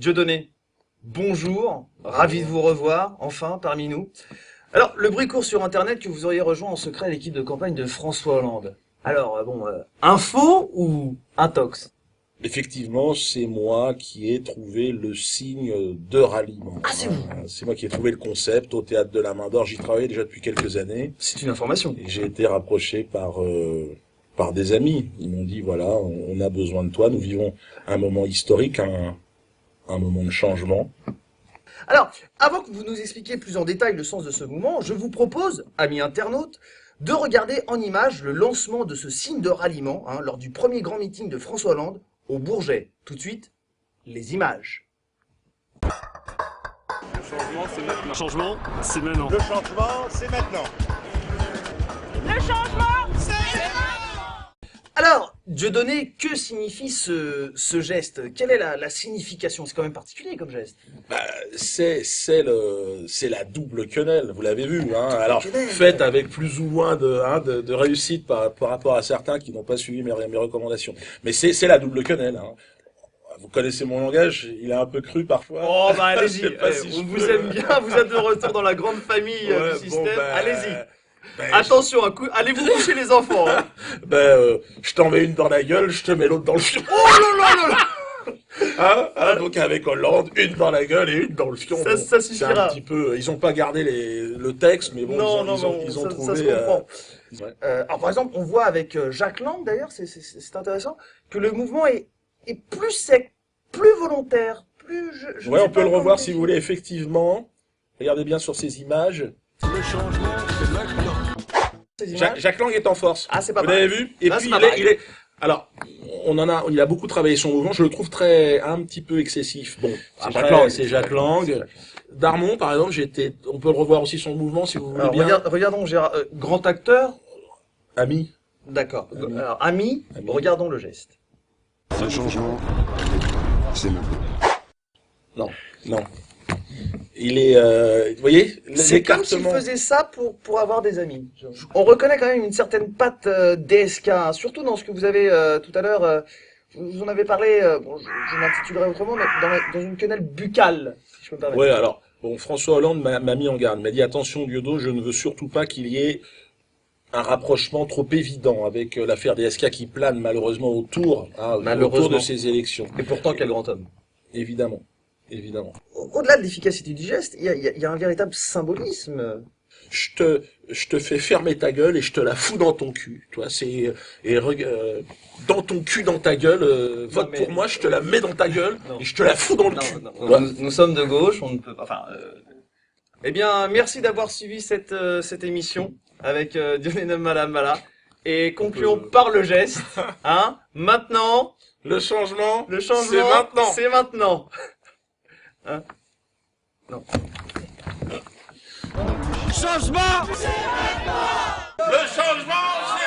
Dieudonné, bonjour, ravi de vous revoir, enfin, parmi nous. Alors, le bruit court sur Internet que vous auriez rejoint en secret l'équipe de campagne de François Hollande. Alors, info ou intox? Effectivement, c'est moi qui ai trouvé le signe de ralliement. Ah, c'est vous? C'est moi qui ai trouvé le concept au théâtre de la Main d'Or. J'y travaillais déjà depuis quelques années. C'est une information. Et j'ai été rapproché par des amis. Ils m'ont dit, voilà, on a besoin de toi. Nous vivons un moment historique, un moment de changement. Alors, avant que vous nous expliquiez plus en détail le sens de ce mouvement, je vous propose, amis internautes, de regarder en images le lancement de ce signe de ralliement lors du premier grand meeting de François Hollande au Bourget. Tout de suite, les images. Le changement, c'est maintenant. Le changement, c'est maintenant. Le changement, c'est maintenant. Le changement, c'est maintenant. Alors, Dieudonné, que signifie ce geste? Quelle est la signification? C'est quand même particulier comme geste. C'est la double quenelle, vous l'avez vu, hein. Alors, quenelle. faite avec plus ou moins de réussite par rapport à certains qui n'ont pas suivi mes recommandations. Mais c'est la double quenelle, hein. Vous connaissez mon langage, il est un peu cru parfois. Oh bah Je allez-y, sais pas si on je vous peux. aime bien, vous êtes de retour dans la grande famille Ouais, du système, bon, allez-y. Ben, Attention, allez vous coucher les enfants. Hein. je t'en mets une dans la gueule, je te mets l'autre dans le fion. Oh là là là là. Donc avec Hollande, une dans la gueule et une dans le fion. Ça C'est suffira. un petit peu, ils ont pas gardé le texte, mais bon, ils ont ça trouvé. se comprend. Ouais. Alors par exemple, on voit avec Jacques Lang, d'ailleurs, c'est intéressant, que le mouvement est plus sec, plus volontaire, plus... je ne Ouais, sais on peut pas le comment revoir le si vous voulez, effectivement. Regardez bien sur ces images. Le changement, c'est maintenant. ces images. Jacques Lang est en force. Ah, c'est pas Vous mal. l'avez vu? Et Là, puis c'est pas mal. alors, il a beaucoup travaillé son mouvement. Je le trouve un petit peu excessif. Bon, c'est Jacques Lang. Darmon, par exemple, on peut le revoir aussi son mouvement si vous voulez Alors, bien. regardons Gérard, grand acteur. Ami. D'accord. Ami. Alors, ami, regardons le geste. Le changement, c'est maintenant. Non. Il est, vous voyez, C'est comme s'il l'écartement. faisait ça pour avoir des amis. On reconnaît quand même une certaine patte DSK, hein, surtout dans ce que vous avez tout à l'heure. Vous en avez parlé, je m'intitulerai autrement, mais dans une quenelle buccale, si je peux me permettre. Ouais, alors, bon, François Hollande m'a mis en garde, m'a dit attention Diodo, je ne veux surtout pas qu'il y ait un rapprochement trop évident avec l'affaire DSK qui plane malheureusement autour de ces élections. Et pourtant, quel grand homme. Évidemment. Au-delà de l'efficacité du geste, il y a un véritable symbolisme. Je te fais fermer ta gueule et je te la fous dans ton cul. Toi, dans ton cul, dans ta gueule. Vote mais- pour moi, je te la mets dans ta gueule Non. et je te la fous dans le cul. Non, nous sommes de gauche, on ne peut pas. Enfin, eh bien, merci d'avoir suivi cette émission avec Dieudonné Malamala et concluons par le geste. Hein. Maintenant, Le changement, c'est maintenant. C'est maintenant. Hein. Non. Changement, Le changement, c'est